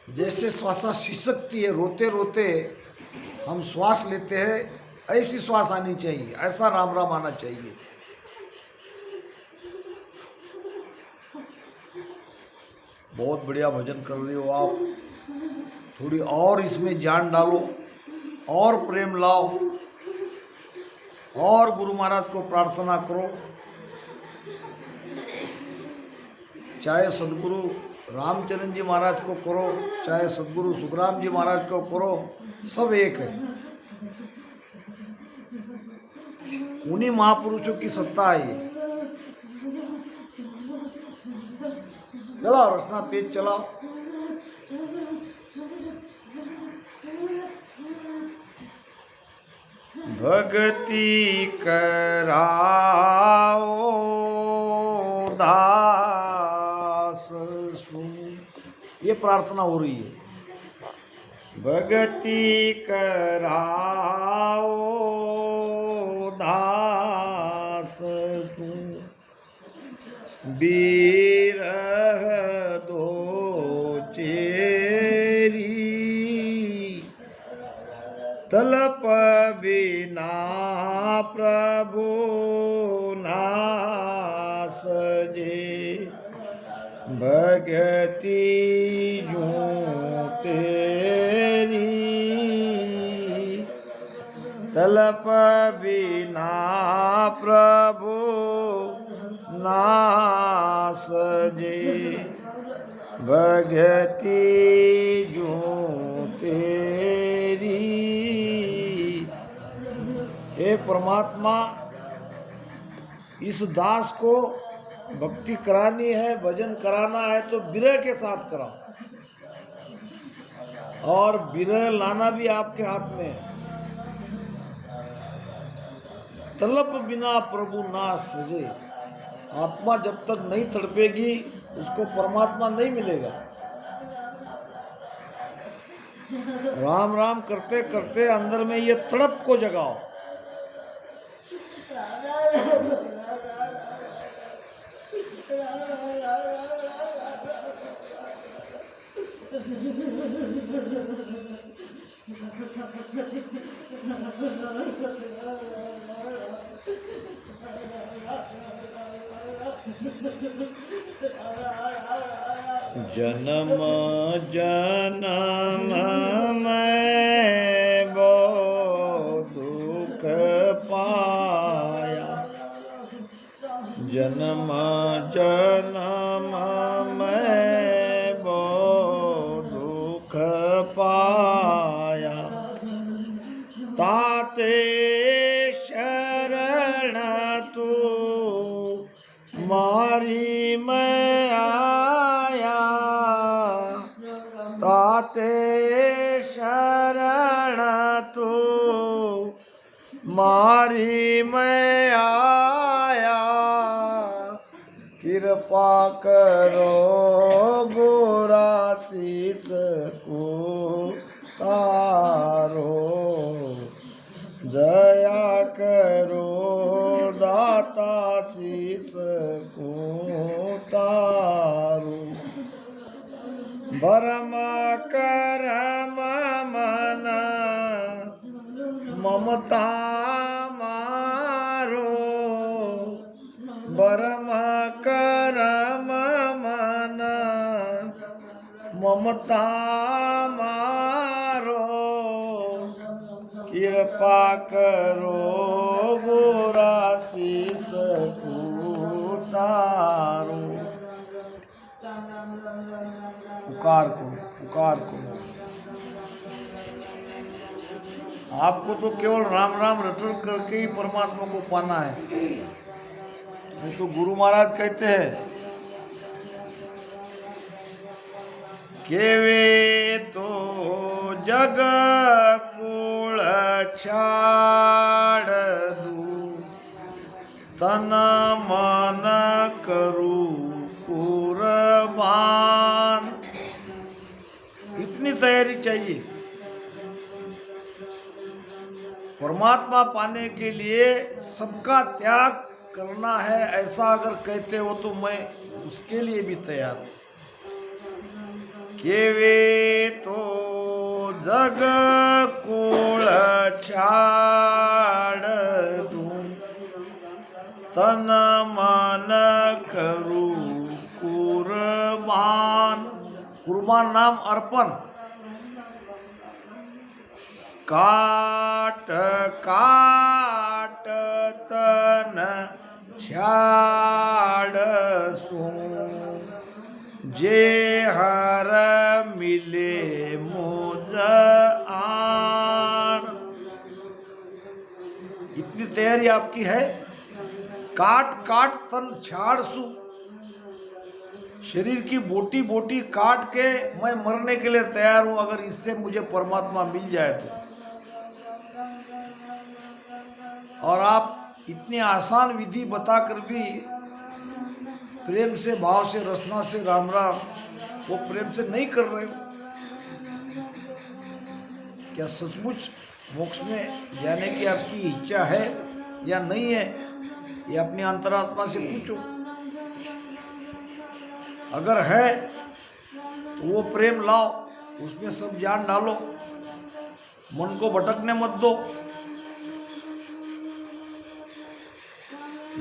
जैसे श्वासा सिसकती है, रोते रोते हम श्वास लेते हैं, ऐसी श्वास आनी चाहिए, ऐसा राम राम आना चाहिए। बहुत बढ़िया भजन कर रही हो आप, थोड़ी और इसमें जान डालो, और प्रेम लाओ, और गुरु महाराज को प्रार्थना करो। चाहे सदगुरु रामचरण जी महाराज को करो, चाहे सदगुरु सुखराम जी महाराज को करो, सब एक है। उन्हीं महापुरुषों की सत्ता है ये। चलाओ रचना, तेज चलाओ। भक्ति कराओ दास सुन, ये प्रार्थना हो रही है। भक्ति कराओ दास सुन, बिरह दो चेरी, तलप बिना प्रभु नास जे, भगति यूं तेरी, तलप बिना प्रभु नास जे, भगति यूं तेरी। हे परमात्मा, इस दास को भक्ति करानी है, भजन कराना है तो विरह के साथ कराओ, और विरह लाना भी आपके हाथ में है। तलब बिना प्रभु ना सजे, आत्मा जब तक नहीं तड़पेगी उसको परमात्मा नहीं मिलेगा। राम राम करते करते अंदर में ये तड़प को जगाओ। जन्म जन्म मैं बहुत दुख पाया, जन्म जन्म मैं बहुत दुख पाया, ताते शरण तू मारी मैं आया, ताते शरण तू मारी मैं आया, कृपा करो गोरा शीस को तारो, दया करो दाता शीस को तारो, भरम करम मन ममता मारो, भरम करम मन ममता मारो, कृपा करो गोरा शीस को तारो। पुकार को, पुकार को। आपको तो केवल राम राम रटन करके ही परमात्मा को पाना है। नहीं तो गुरु महाराज कहते हैं केवे तो जग कुल छाड़ दू, तन मन करू कुर्बान। इतनी तैयारी चाहिए। परमात्मा पाने के लिए सबका त्याग करना है, ऐसा अगर कहते हो तो मैं उसके लिए भी तैयार हूं। केवे जग कुळ छाड़ दूं, तन मन करू कुर्बान। कुर्बान नाम अर्पण। काट काट तन छाड़ सूं, जे हर मिले मुझ आन। इतनी तैयारी आपकी है? काट काट तन छाड़ सूं, शरीर की बोटी बोटी काट के मैं मरने के लिए तैयार हूं, अगर इससे मुझे परमात्मा मिल जाए तो। और आप इतनी आसान विधि बताकर भी प्रेम से, भाव से, रसना से राम राम वो प्रेम से नहीं कर रहे हो। क्या सचमुच मोक्ष में जाने की आपकी इच्छा है या नहीं है? ये अपनी अंतरात्मा से पूछो। अगर है तो वो प्रेम लाओ, उसमें सब जान डालो, मन को भटकने मत दो।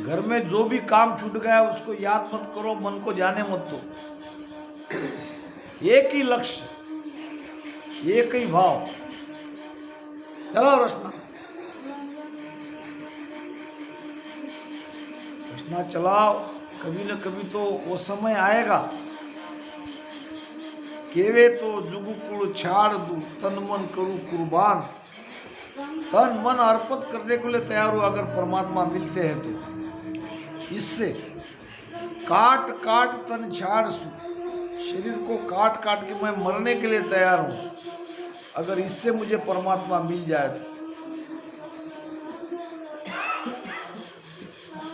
घर में जो भी काम छूट गया उसको याद मत करो, मन को जाने मत दो। एक ही लक्ष्य, एक ही भाव। चलो रचना रचना चलाओ। कभी न कभी तो वो समय आएगा। केवे तो जुगुकुल छाड़ दूं, तन मन करूं कुर्बान। तन मन अर्पित करने के लिए तैयार हो, अगर परमात्मा मिलते हैं तो। इससे काट काट तन छाड़ सूं, शरीर को काट काट के मैं मरने के लिए तैयार हूं, अगर इससे मुझे परमात्मा मिल जाए तो।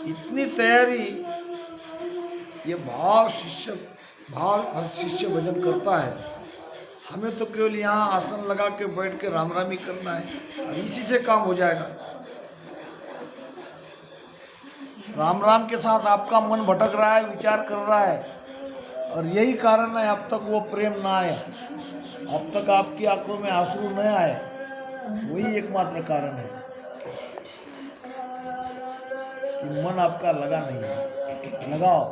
इतनी तैयारी ये भाव हर शिष्य भजन करता है। हमें तो केवल यहाँ आसन लगा के बैठ के राम राम ही करना है, और इसी से काम हो जाएगा। राम राम के साथ आपका मन भटक रहा है, विचार कर रहा है, और यही कारण है अब तक वो प्रेम ना आया, अब तक आपकी आंखों में आंसू न आए। वही एकमात्र कारण है कि मन आपका लगा नहीं है। लगाओ,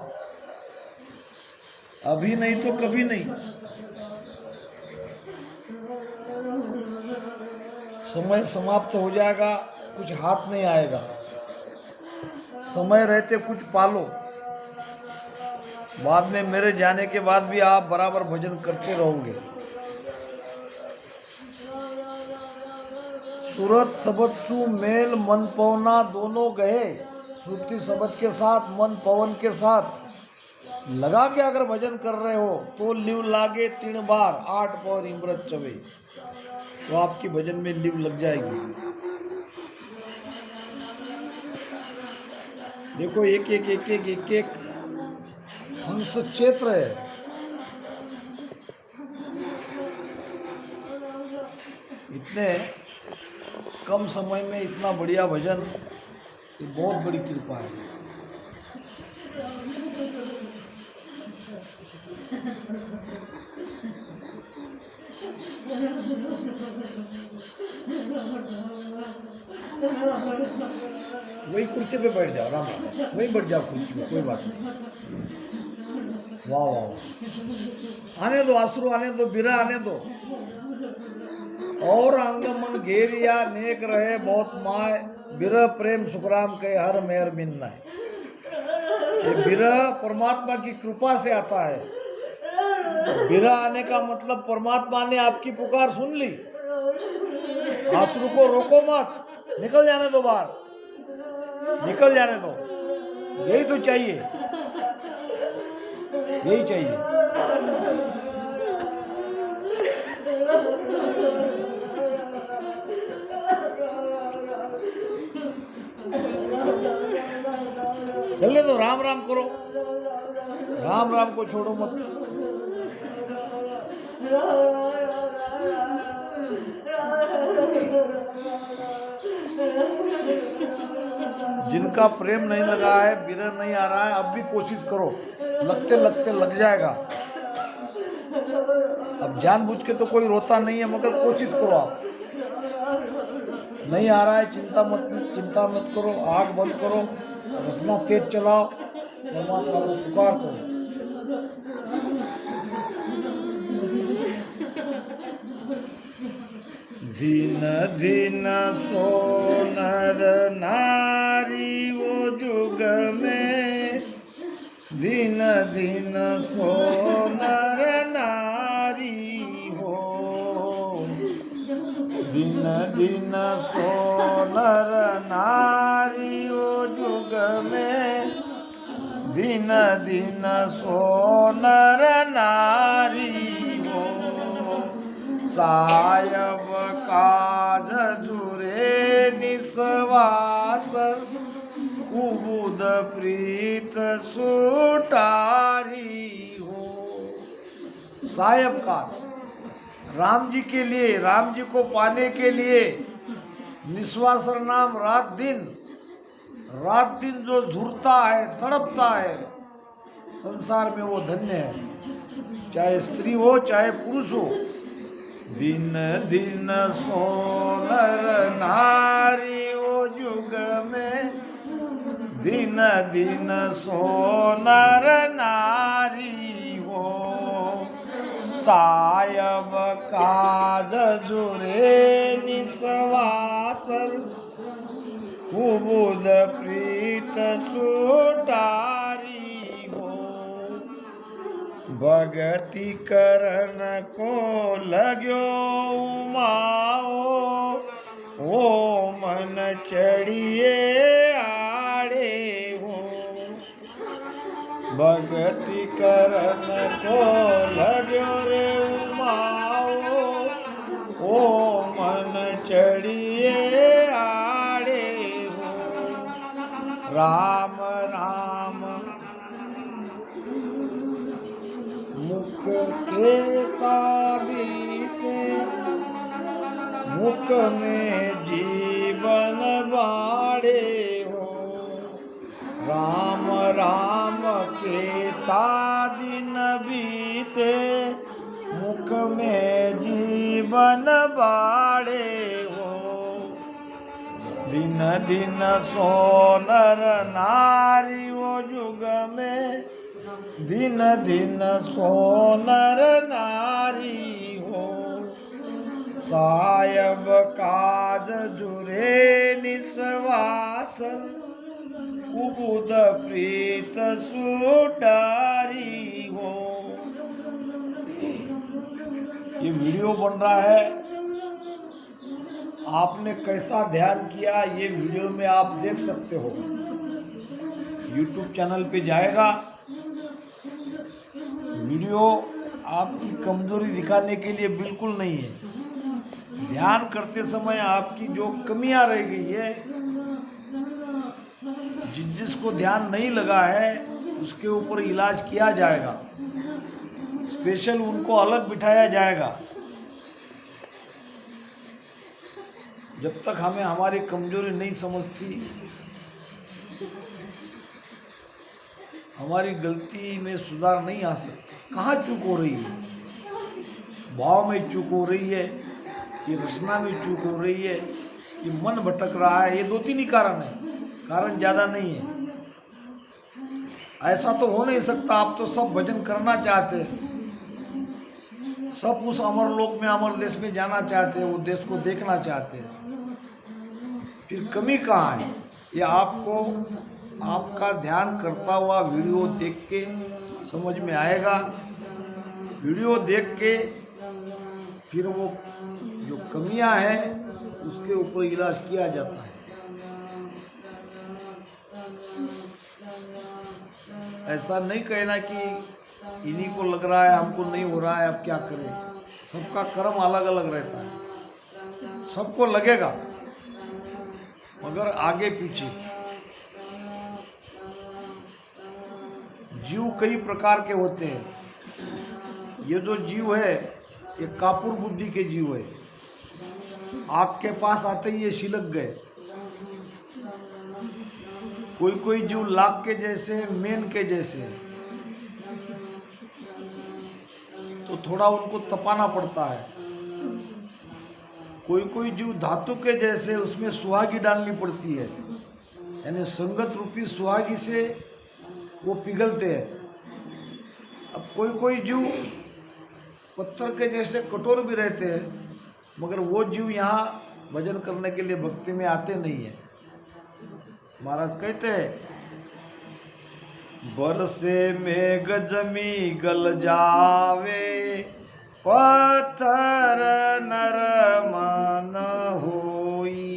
अभी नहीं तो कभी नहीं। समय समाप्त हो जाएगा, कुछ हाथ नहीं आएगा। समय रहते कुछ पालो, बाद में मेरे जाने के बाद भी आप बराबर भजन करते रहोगे। सूरत शब्द सु मेल मन पवना दोनों गए। श्रुति शब्द के साथ, मन पवन के साथ लगा के अगर भजन कर रहे हो तो लिव लागे 3 बार 8 पौर इमृत चवे, तो आपकी भजन में लिव लग जाएगी। देखो एक एक एक एक एक एक हंस क्षेत्र है। इतने कम समय में इतना बढ़िया भजन, ये बहुत बड़ी कृपा है। वही कुर्सी पे बैठ जाओ, राम राम, वही बैठ जाओ कुर्सी में, कोई बात नहीं। वाह वाह वाह, आने दो आंसू, आने दो बिरा, आने दो। और अंग मन घेरिया नेक रहे बहुत माय, बिरह प्रेम सुखराम के हर मेहर मिन्ना है। ये बिरह परमात्मा की कृपा से आता है। बिरह आने का मतलब परमात्मा ने आपकी पुकार सुन ली। आंसू को रोको मत, निकल जाने दो बाहर, निकल जाने दो। यही तो चाहिए, यही चाहिए। जल्दी तो राम राम करो, राम राम को छोड़ो मत। जिनका प्रेम नहीं लगा है, बिरह नहीं आ रहा है, अब भी कोशिश करो, लगते लगते लग जाएगा। अब जानबूझ के तो कोई रोता नहीं है, मगर कोशिश करो आप। नहीं आ रहा है, चिंता मत करो, आग बंद करो, रसना तेज चलाओ, परमात्मा को पुकार करो। दिन दिन सोनर नारी वो जुग में, दिन दिन सोनर नारी हो, दिन दिन सोनर नारी वो जुग में, दिन दिन सोनर नारी हो। सायब काज जुरे निस्वास, कुबुद प्रीत सुटारी हो। सायब काज, राम जी के लिए, राम जी को पाने के लिए निस्वासर नाम रात दिन जो झुरता है, तड़पता है संसार में, वो धन्य है, चाहे स्त्री हो चाहे पुरुष हो। दिन दिन सोनर नारी वो जुग में, दिन दिन सोनर नारी हो। सायब काज जुरे निस्वासर, कुबुद प्रीत सुटारी हो। भगति करन को लाग्यो उमाओ, ओ मन चढ़िए आड़े हो। भगति करन को लाग्यो रे उमाओ, ओ मन चढ़िए आड़े हो। राम राम मुख के ताबीते, मुख में जीवन बाड़े हो। राम राम के दिन बीते, मुख में जीवन बाड़े हो। दिन दिन सोनर नारी वो जुग में, दिन दिन सोनर नारी हो। सायब काज जुरे निस्वासन, कुबुद प्रीत सुटारी हो। ये वीडियो बन रहा है, आपने कैसा ध्यान किया ये वीडियो में आप देख सकते हो। YouTube चैनल पे जाएगा। वीडियो आपकी कमजोरी दिखाने के लिए बिल्कुल नहीं है। ध्यान करते समय आपकी जो कमियां रह गई है, जिसको ध्यान नहीं लगा है, उसके ऊपर इलाज किया जाएगा। स्पेशल उनको अलग बिठाया जाएगा। जब तक हमें हमारी कमजोरी नहीं समझती, हमारी गलती में सुधार नहीं आ सकता। कहाँ चूक हो रही है? भाव में चूक हो रही है, कि रचना में चूक हो रही है, कि मन भटक रहा है। ये 2-3 ही कारण है, कारण ज़्यादा नहीं है। ऐसा तो हो नहीं सकता। आप तो सब भजन करना चाहते हैं, सब उस अमर लोक में, अमर देश में जाना चाहते हैं, वो देश को देखना चाहते हैं। फिर कमी कहाँ है? ये आपको आपका ध्यान करता हुआ वीडियो देख के समझ में आएगा। वीडियो देख के फिर वो जो कमियां हैं उसके ऊपर इलाज किया जाता है। ऐसा नहीं कहना कि इन्हीं को लग रहा है, हमको नहीं हो रहा है, अब क्या करें। सबका कर्म अलग अलग रहता है, सबको लगेगा, मगर आगे पीछे। जीव कई प्रकार के होते हैं। ये जो जीव है ये कापुर बुद्धि के जीव है। आग के पास आते ही ये सिलक गए। कोई कोई जीव लाख के जैसे, मेन के जैसे। तो तो थोड़ा उनको तपाना पड़ता है। कोई कोई जीव धातु के जैसे उसमें सुहागी डालनी पड़ती है, यानी संगत रूपी सुहागी से वो पिघलते हैं। अब कोई कोई जीव पत्थर के जैसे कठोर भी रहते हैं, मगर वो जीव यहाँ भजन करने के लिए भक्ति में आते नहीं है। महाराज कहते हैं, बरसे मेघ जमी गल जावे, पत्थर नर मन होई,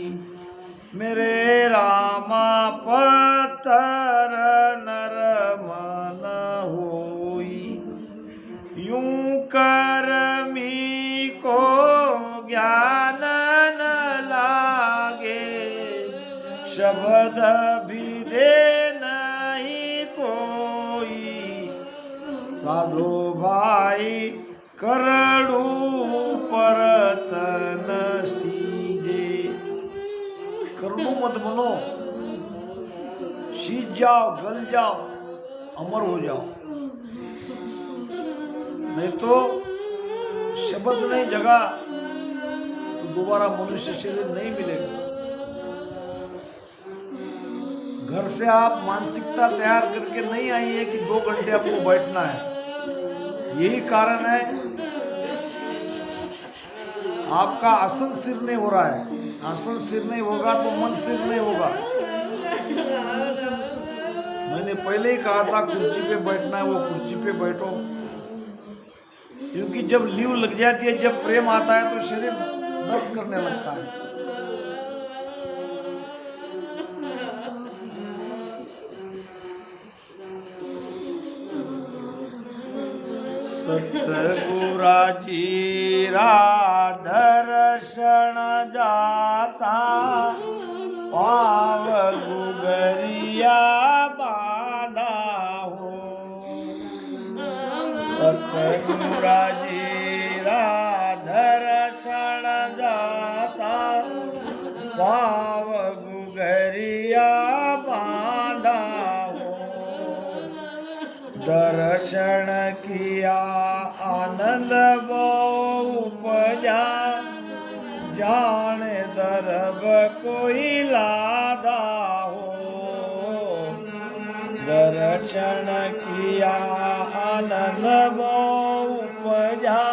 मेरे रामा पत्थर नर मन होई, यूं कर्मी को ज्ञान न लागे, शब्द भी दे नहीं कोई, साधु भाई करड़ू परत न सीजे। करड़ू मत बनो, सीज जाओ, गल जाओ, अमर हो जाओ, नहीं तो शब्द नहीं जगा तो दोबारा मनुष्य शरीर नहीं मिलेगा। घर से आप मानसिकता तैयार करके नहीं आई है कि 2 घंटे आपको बैठना है। यही कारण है आपका आसन स्थिर नहीं हो रहा है। आसन स्थिर नहीं होगा तो मन स्थिर नहीं होगा। मैंने पहले ही कहा था कुर्सी पे बैठना है, वो कुर्सी पे बैठो, क्योंकि जब लीव लग जाती है, जब प्रेम आता है तो शरीर दर्द करने लगता है। सतगुरा जीरा दर्शन जाता, पाव गुगरिया बांधा हो। सतगुरा जीरा दर्शन जाता, पाव गुगरिया बांधा हो। दर्शन किया आनंद वो उपजा, जाने दरब कोई लादा हो। दर्शन किया आनंद वो उपजा,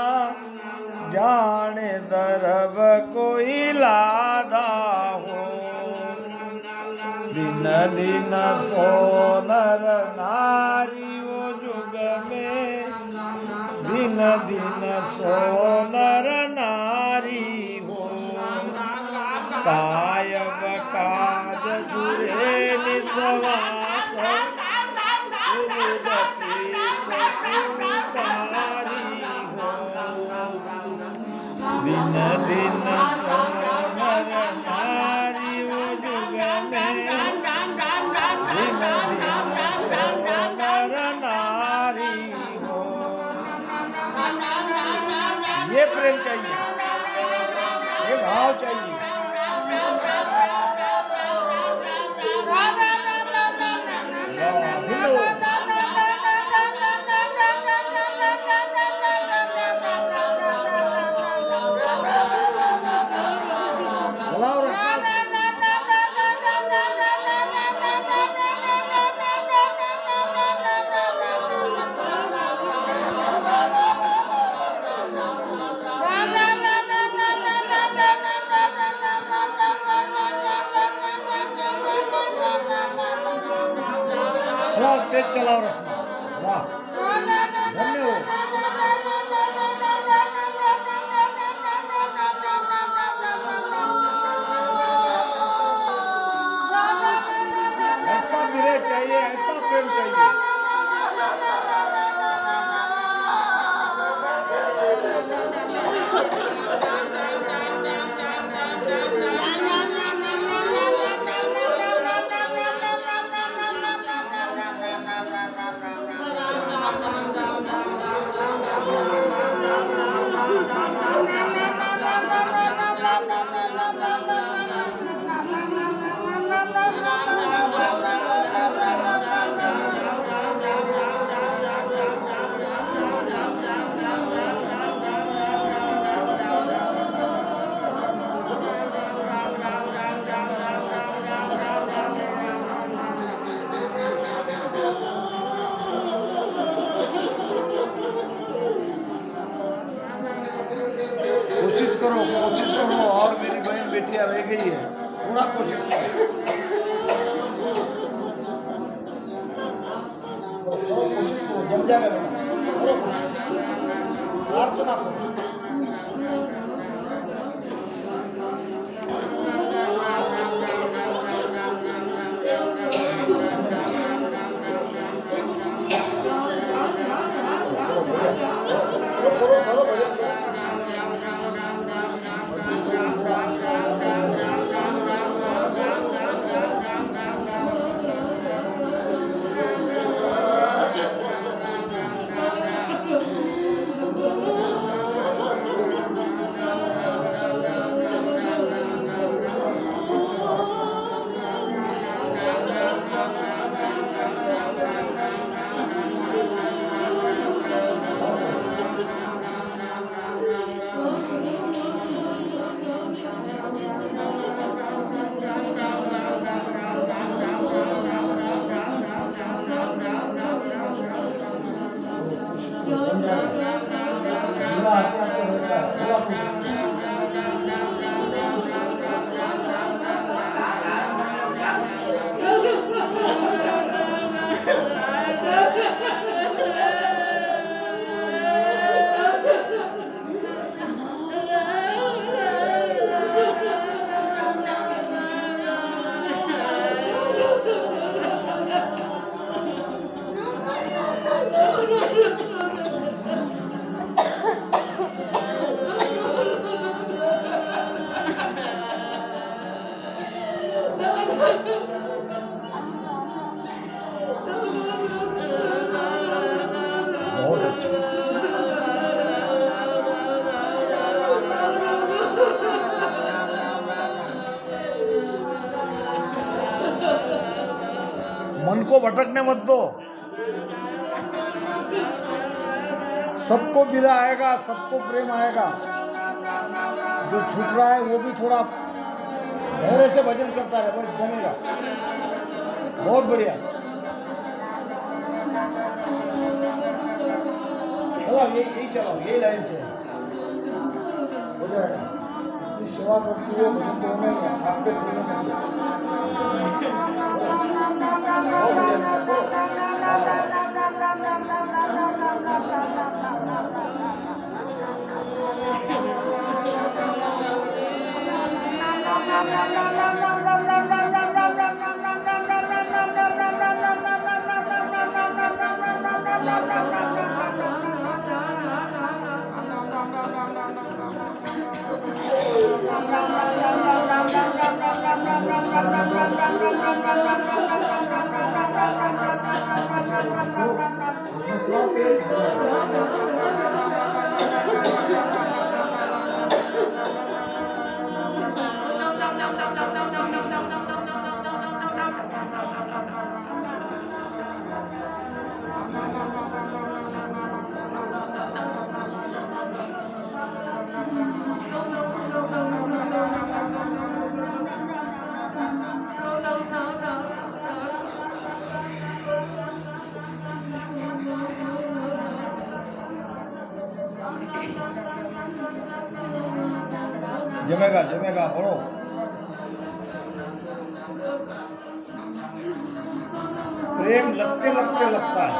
जाने दरब कोई लादा हो। दिन दिन सोनर नारी वो जुग में, दिन दिन सोनर नारी हो। सायब काज जुरे निसवास, उरुद प्रीत सुतारी हो। दिन दिन सोनर नारी वो जुग में, दिन दिन सोनर नारी हो। ये प्रेम चाहिए, ये भाव चाहिए। तेज चलाओ रस्ता, वाह, धन्य हो। ऐसा विरह चाहिए, ऐसा प्रेम चाहिए। बेटियां रह गई है, थोड़ा कोशिश करो, कोशिश करो, जम जाएगा बेटा, करो कोशिश, प्रार्थना करो। बहुत अच्छा। मन को भटकने मत दो, सबको बिरा आएगा, सबको प्रेम आएगा। जो छूट रहा है वो भी थोड़ा धैर्य से भजन करता है, बस जमेगा। बहुत बढ़िया, चलो यही चलाओ, यही लाइन चलाओ, हो जाएगा। इतनी सेवा करती है, भजन तो होना ही है, आपके प्रेम में जमेगा, जमेगा, बोलो। प्रेम लगते लगते लगता है।